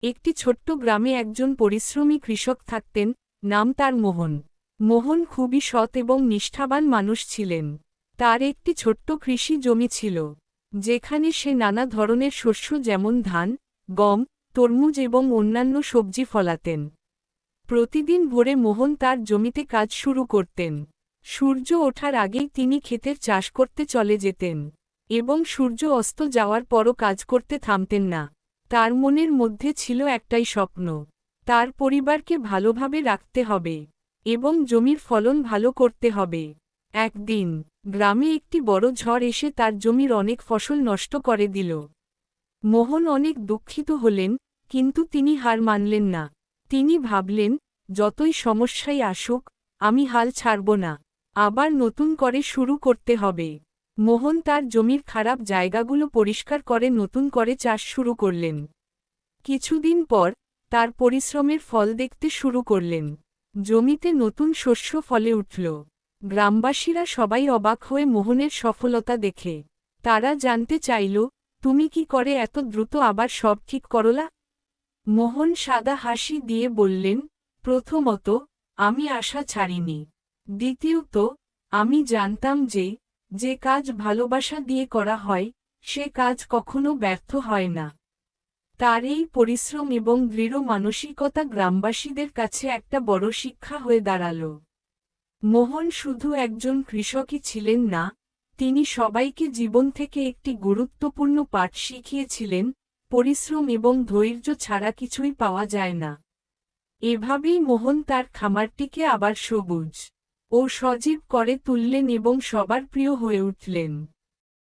একটি ছোট্ট গ্রামে একজন পরিশ্রমী কৃষক থাকতেন, নাম তার মোহন। মোহন খুবই সৎ এবং নিষ্ঠাবান মানুষ ছিলেন। তার একটি ছোট্ট কৃষি জমি ছিল, যেখানে সে নানা ধরনের শস্য যেমন ধান, গম, তরমুজ এবং অন্যান্য সবজি ফলাতেন। প্রতিদিন ভোরে মোহন তার জমিতে কাজ শুরু করতেন। সূর্য ওঠার আগেই তিনি ক্ষেতের চাষ করতে চলে যেতেন, এবং সূর্য অস্ত যাওয়ার পরও কাজ করতে থামতেন না। তার মনের মধ্যে ছিল একটাই স্বপ্ন, তার পরিবারকে ভালোভাবে রাখতে হবে এবং জমির ফলন ভালো করতে হবে। একদিন গ্রামে একটি বড় ঝড় এসে তার জমির অনেক ফসল নষ্ট করে দিল। মোহন অনেক দুঃখিত হলেন, কিন্তু তিনি হার মানলেন না। তিনি ভাবলেন, যতই সমস্যাই আসুক, আমি হাল ছাড়ব না। আবার নতুন করে শুরু করতে হবে। মোহন তার জমির খারাপ জায়গাগুলো পরিষ্কার করে নতুন করে চাষ শুরু করলেন। কিছুদিন পর তার পরিশ্রমের ফল দেখতে শুরু করলেন। জমিতে নতুন শস্য ফলে উঠল। গ্রামবাসীরা সবাই অবাক হয়ে মোহনের সফলতা দেখে। তারা জানতে চাইল, তুমি কি করে এত দ্রুত আবার সব ঠিক করলা? মোহন সাদা হাসি দিয়ে বললেন, প্রথমত, আমি আশা ছাড়িনি। দ্বিতীয়ত, আমি জানতাম যে যে কাজ ভালোবাসা দিয়ে করা হয়, সে কাজ কখনো ব্যর্থ হয় না। তার এই পরিশ্রম এবং দৃঢ় মানসিকতা গ্রামবাসীদের কাছে একটা বড় শিক্ষা হয়ে দাঁড়াল। মোহন শুধু একজন কৃষকই ছিলেন না, তিনি সবাইকে জীবন থেকে একটি গুরুত্বপূর্ণ পাঠ শিখিয়েছিলেন, পরিশ্রম এবং ধৈর্য ছাড়া কিছুই পাওয়া যায় না। এভাবেই মোহন তার খামারটিকে আবার সবুজ ও সজীব করে তুললেন এবং সবার প্রিয় হয়ে উঠলেন।